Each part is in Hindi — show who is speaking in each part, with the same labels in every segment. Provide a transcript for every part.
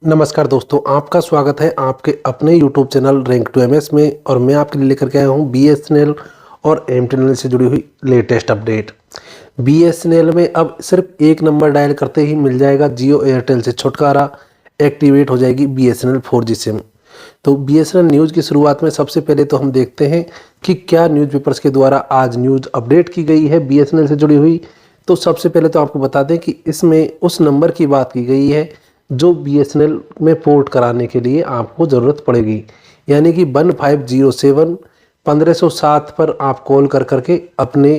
Speaker 1: नमस्कार दोस्तों, आपका स्वागत है आपके अपने YouTube channel rank to MS में। और मैं आपके लिए लेकर के आया हूँ बीएसएनएल और एमटीएनएल से जुड़ी हुई लेटेस्ट अपडेट। बीएसएनएल में अब सिर्फ एक नंबर डायल करते ही मिल जाएगा जियो एयरटेल से छुटकारा, एक्टिवेट हो जाएगी बीएसएनएल 4G सिम। तो बीएसएनएल न्यूज़ की शुरुआत में सबसे पहले तो हम देखते हैं कि क्या न्यूज़पेपर्स के द्वारा आज न्यूज़ अपडेट की गई है बीएसएनएल से जुड़ी हुई। तो सबसे पहले तो आपको बता दें कि इसमें उस नंबर की बात की गई है जो बीएसएनएल में पोर्ट कराने के लिए आपको ज़रूरत पड़ेगी, यानी कि 1507 1507 पर आप कॉल कर करके अपने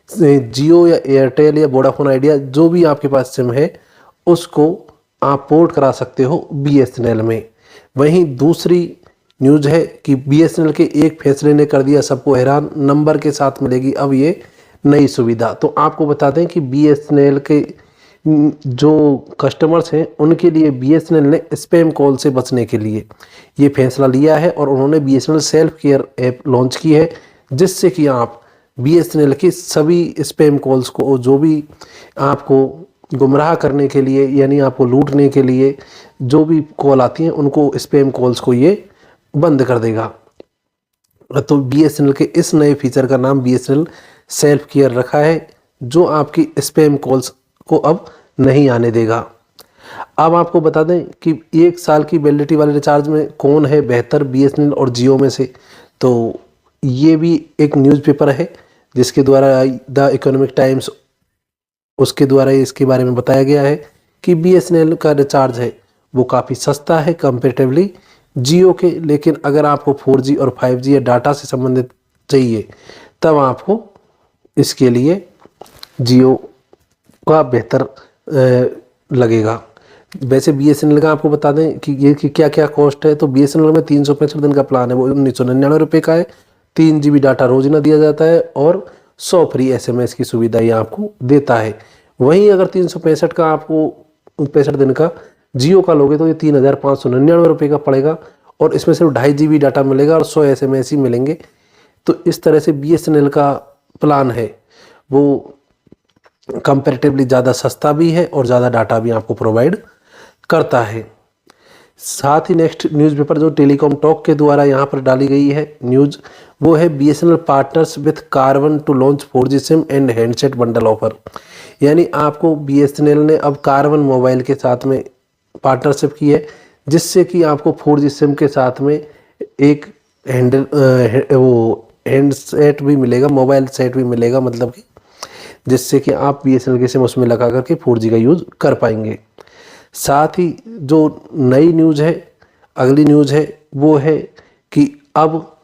Speaker 1: जियो या एयरटेल या वोडाफोन आइडिया जो भी आपके पास सिम है उसको आप पोर्ट करा सकते हो बीएसएनएल में। वहीं दूसरी न्यूज़ है कि बीएसएनएल के एक फैसले ने कर दिया सबको हैरान, नंबर के साथ मिलेगी अब ये नई सुविधा। तो आपको बता दें कि बीएसएनएल के जो कस्टमर्स हैं उनके लिए बीएसएनएल ने स्पैम कॉल से बचने के लिए ये फैसला लिया है और उन्होंने BSNL self care app launch की है, जिससे कि आप बीएसएनएल के सभी स्पैम कॉल्स को, जो भी आपको गुमराह करने के लिए यानी आपको लूटने के लिए जो भी कॉल आती हैं उनको, स्पैम कॉल्स को ये बंद कर देगा। तो बीएसएनएल के इस नए फीचर का नाम बीएसएनएल सेल्फ केयर रखा है, जो आपकी स्पैम कॉल्स को अब नहीं आने देगा। अब आपको बता दें कि 1 साल की वैलिडिटी वाले रिचार्ज में कौन है बेहतर, बीएसएनएल और जियो में से। तो ये भी एक न्यूज़पेपर है जिसके द्वारा द इकोनॉमिक टाइम्स, उसके द्वारा इसके बारे में बताया गया है कि बीएसएनएल का रिचार्ज है वो काफ़ी सस्ता है कंपेरेटिवली जियो के। लेकिन अगर आपको 4G और 5G या डाटा से संबंधित चाहिए तब आपको इसके लिए जियो का बेहतर लगेगा। वैसे बीएसएनएल का आपको बता दें कि ये कि क्या क्या कॉस्ट है। तो बीएसएनएल में 365 दिन का प्लान है वो 1999 रुपये का है। 3 GB डाटा रोजाना दिया जाता है और 100 फ्री SMS की सुविधा ये आपको देता है। वहीं अगर 365 का आपको 65 दिन का जियो का लोगे तो ये 3599 रुपये का पड़ेगा और इसमें सिर्फ 2.5 GB डाटा मिलेगा और 100 SMS ही मिलेंगे। तो इस तरह से बीएसएनएल का प्लान है वो कंपैरेटिवली ज़्यादा सस्ता भी है और ज़्यादा डाटा भी आपको प्रोवाइड करता है। साथ ही नेक्स्ट न्यूज़पेपर जो टेलीकॉम टॉक के द्वारा यहाँ पर डाली गई है न्यूज़, वो है BSNL partners with Carvaan to launch 4G SIM and handset bundle offer. यानी आपको बीएसएनएल ने अब कारवन मोबाइल के साथ में पार्टनरशिप की है, जिससे कि आपको 4G सिम के साथ में एक हैंडसेट भी मिलेगा, मोबाइल सेट भी मिलेगा, मतलब कि जिससे कि आप बीएसएनएल के सिम उसमें लगा करके 4G का यूज़ कर पाएंगे। साथ ही जो नई न्यूज़ है, अगली न्यूज़ है, वो है कि अब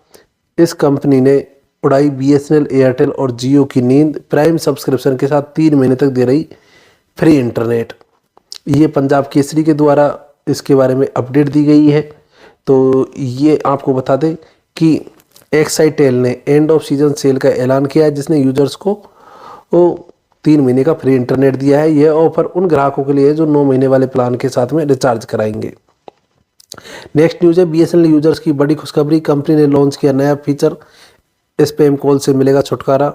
Speaker 1: इस कंपनी ने उड़ाई बीएसएनएल, एयरटेल और जियो की नींद। प्राइम सब्सक्रिप्शन के साथ 3 महीने तक दे रही फ्री इंटरनेट। ये पंजाब केसरी के द्वारा इसके बारे में अपडेट दी गई है। तो ये आपको बता दें कि एक्साइटेल ने एंड ऑफ सीजन सेल का ऐलान किया है, जिसने यूजर्स को 3 महीने का फ्री इंटरनेट दिया है। यह ऑफर उन ग्राहकों के लिए है जो 9 महीने वाले प्लान के साथ में रिचार्ज कराएंगे। नेक्स्ट न्यूज़ है बीएसएनएल यूजर्स की बड़ी खुशखबरी, कंपनी ने लॉन्च किया नया फीचर, स्पैम कॉल से मिलेगा छुटकारा।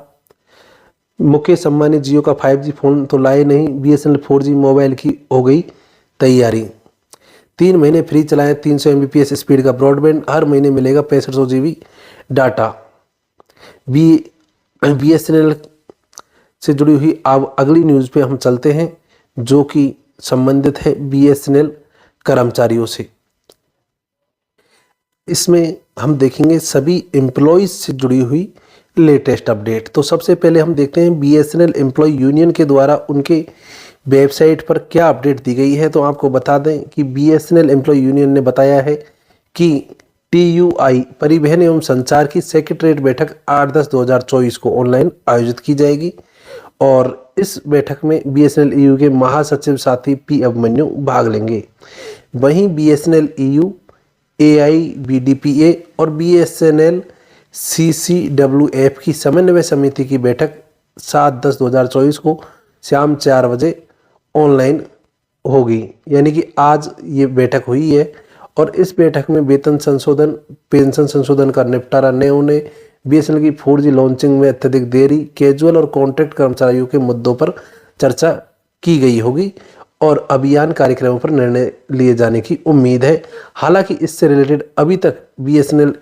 Speaker 1: मुकेश अंबानी जियो का 5G फोन तो लाए नहीं, बीएसएनएल 4G मोबाइल की हो गई तैयारी। 3 महीने फ्री चलाएं 300 MBPS स्पीड का ब्रॉडबैंड, हर महीने मिलेगा 6500 GB डाटा। बीएसएनएल से जुड़ी हुई अब अगली न्यूज़ पे हम चलते हैं, जो कि संबंधित है बीएसएनएल कर्मचारियों से। इसमें हम देखेंगे सभी एम्प्लॉयज़ से जुड़ी हुई लेटेस्ट अपडेट। तो सबसे पहले हम देखते हैं बीएसएनएल एम्प्लॉय यूनियन के द्वारा उनके वेबसाइट पर क्या अपडेट दी गई है। तो आपको बता दें कि बीएसएनएल एम्प्लॉय यूनियन ने बताया है कि TUI परिवहन एवं संचार की सेक्रेटरीट बैठक 8/10/2024 को ऑनलाइन आयोजित की जाएगी और इस बैठक में बीएसएनएल EU के महासचिव साथी P अभिमन्यु भाग लेंगे। वहीं बीएसएनएल EU, AIBDPA और बीएसएनएल CCWF की समन्वय समिति की बैठक 7/10/2024 को शाम 4 बजे ऑनलाइन होगी। यानी कि आज ये बैठक हुई है और इस बैठक में वेतन संशोधन, पेंशन संशोधन का निपटारा न होने, बीएसएनएल की 4G लॉन्चिंग में अत्यधिक देरी, कैजुअल और कॉन्ट्रैक्ट कर्मचारियों के मुद्दों पर चर्चा की गई होगी और अभियान कार्यक्रमों पर निर्णय लिए जाने की उम्मीद है। हालांकि इससे रिलेटेड अभी तक बीएसएनएल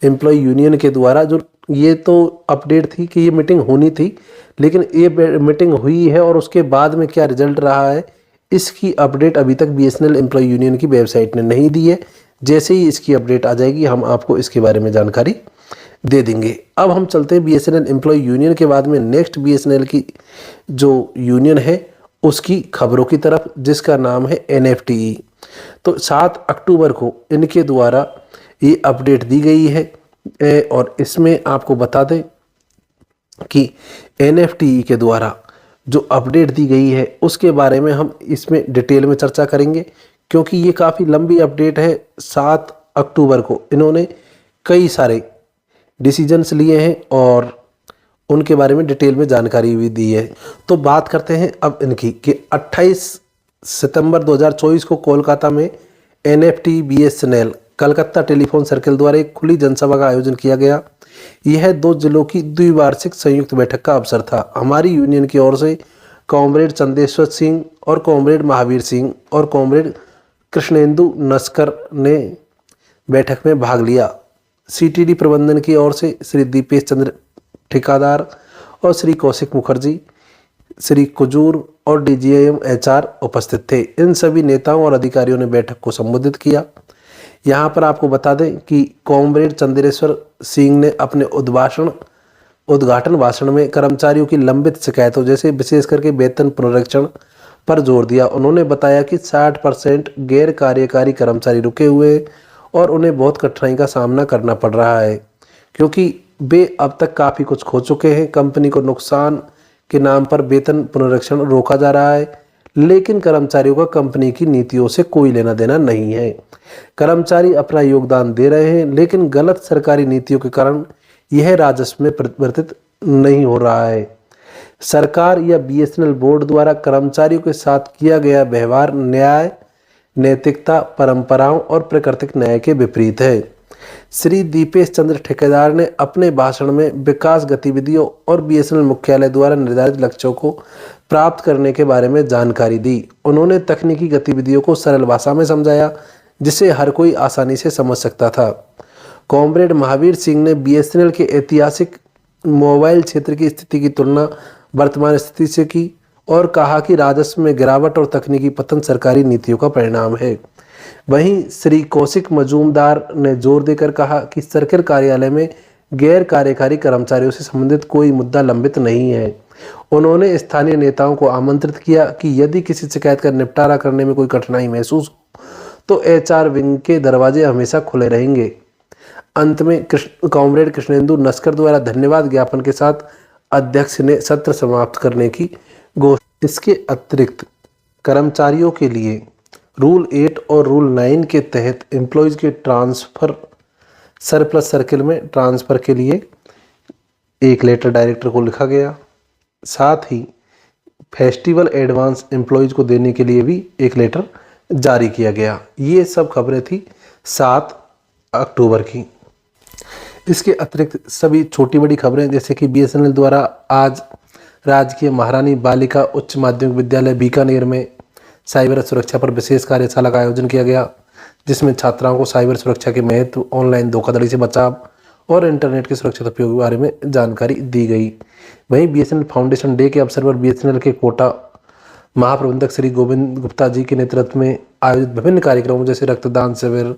Speaker 1: एम्प्लॉय यूनियन के द्वारा जो ये तो अपडेट थी कि ये मीटिंग होनी थी, लेकिन ये मीटिंग हुई है और उसके बाद में क्या रिजल्ट रहा है इसकी अपडेट अभी तक बीएसएनएल एम्प्लॉय यूनियन की वेबसाइट ने नहीं दी है। जैसे ही इसकी अपडेट आ जाएगी हम आपको इसके बारे में जानकारी दे देंगे। अब हम चलते हैं बीएसएनएल एम्प्लॉय यूनियन के बाद में नेक्स्ट बीएसएनएल की जो यूनियन है उसकी खबरों की तरफ, जिसका नाम है एनएफटीई। तो 7 अक्टूबर को इनके द्वारा ये अपडेट दी गई है और इसमें आपको बता दें कि एनएफटीई के द्वारा जो अपडेट दी गई है उसके बारे में हम इसमें डिटेल में चर्चा करेंगे, क्योंकि ये काफ़ी लंबी अपडेट है। 7 अक्टूबर को इन्होंने कई सारे डिसीजंस लिए हैं और उनके बारे में डिटेल में जानकारी भी दी है। तो बात करते हैं अब इनकी कि 28 सितंबर 2024 को कोलकाता में NFT BSNL Calcutta telephone circle द्वारा एक खुली जनसभा का आयोजन किया गया। यह 2 जिलों की द्विवार्षिक संयुक्त बैठक का अवसर था। हमारी यूनियन की ओर से कॉमरेड चंदेश्वर सिंह और कॉमरेड महावीर सिंह और कॉमरेड कृष्णेंदु नस्कर ने बैठक में भाग लिया। सीटीडी प्रबंधन की ओर से श्री दीपेश चंद्र ठेकेदार और श्री कौशिक मुखर्जी, श्री कुजूर और डीजीएम एचआर उपस्थित थे। इन सभी नेताओं और अधिकारियों ने बैठक को संबोधित किया। यहाँ पर आपको बता दें कि कॉमरेड चंद्रेश्वर सिंह ने अपने उद्घाटन भाषण में कर्मचारियों की लंबित शिकायतों जैसे विशेष करके वेतन पुनरीक्षण पर जोर दिया। उन्होंने बताया कि 60% गैर कार्यकारी कर्मचारी रुके हुए और उन्हें बहुत कठिनाई का सामना करना पड़ रहा है, क्योंकि वे अब तक काफ़ी कुछ खो चुके हैं। कंपनी को नुकसान के नाम पर वेतन पुनरीक्षण रोका जा रहा है, लेकिन कर्मचारियों का कंपनी की नीतियों से कोई लेना देना नहीं है। कर्मचारी अपना योगदान दे रहे हैं, लेकिन गलत सरकारी नीतियों के कारण यह राजस्व में परिवर्तित नहीं हो रहा है। सरकार या बीएसएनएल बोर्ड द्वारा कर्मचारियों के साथ किया गया व्यवहार न्याय, नैतिकता, परंपराओं और प्राकृतिक न्याय के विपरीत है। श्री दीपेश चंद्र ठेकेदार ने अपने भाषण में विकास गतिविधियों और बीएसएनएल मुख्यालय द्वारा निर्धारित लक्ष्यों को प्राप्त करने के बारे में जानकारी दी। उन्होंने तकनीकी गतिविधियों को सरल भाषा में समझाया, जिसे हर कोई आसानी से समझ सकता था। कॉमरेड महावीर सिंह ने बीएसएनएल के ऐतिहासिक मोबाइल क्षेत्र की स्थिति की तुलना वर्तमान स्थिति से की और कहा कि राजस्व में गिरावट और तकनीकी पतन सरकारी नीतियों का परिणाम है। वहीं श्री कौशिक मजूमदार ने जोर देकर कहा कि सर्किल कार्यालय में गैर कार्यकारी कर्मचारियों से संबंधित कोई मुद्दा लंबित नहीं है। उन्होंने स्थानीय नेताओं को आमंत्रित किया कि यदि किसी शिकायत का निपटारा करने में कोई कठिनाई महसूस हो तो एचआर विंग के दरवाजे हमेशा खुले रहेंगे। अंत में कॉमरेड कृष्णेंदु नस्कर द्वारा धन्यवाद ज्ञापन के साथ अध्यक्ष ने सत्र समाप्त करने की घोषणा। इसके अतिरिक्त कर्मचारियों के लिए रूल 8 और रूल 9 के तहत एम्प्लॉयज़ के ट्रांसफ़र सरप्लस सर्किल में ट्रांसफ़र के लिए एक लेटर डायरेक्टर को लिखा गया। साथ ही फेस्टिवल एडवांस एम्प्लॉयज़ को देने के लिए भी एक लेटर जारी किया गया। ये सब खबरें थी 7 अक्टूबर की। इसके अतिरिक्त सभी छोटी बड़ी खबरें, जैसे कि बीएसएनएल द्वारा आज राजकीय महारानी बालिका उच्च माध्यमिक विद्यालय बीकानेर में साइबर सुरक्षा पर विशेष कार्यशाला का आयोजन किया गया, जिसमें छात्राओं को साइबर सुरक्षा के महत्व, ऑनलाइन धोखाधड़ी से बचाव और इंटरनेट के सुरक्षित उपयोग के बारे में जानकारी दी गई। वहीं बीएसएनएल फाउंडेशन डे के अवसर पर बीएसएनएल के कोटा महाप्रबंधक श्री गोविंद गुप्ता जी के नेतृत्व में आयोजित विभिन्न कार्यक्रमों जैसे रक्तदान शिविर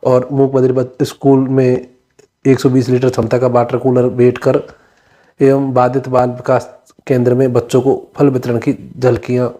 Speaker 1: और मूक बधिर स्कूल में 120 लीटर क्षमता का वाटर कूलर भेंट कर एवं बाधित बाल विकास केंद्र में बच्चों को फल वितरण की झलकियाँ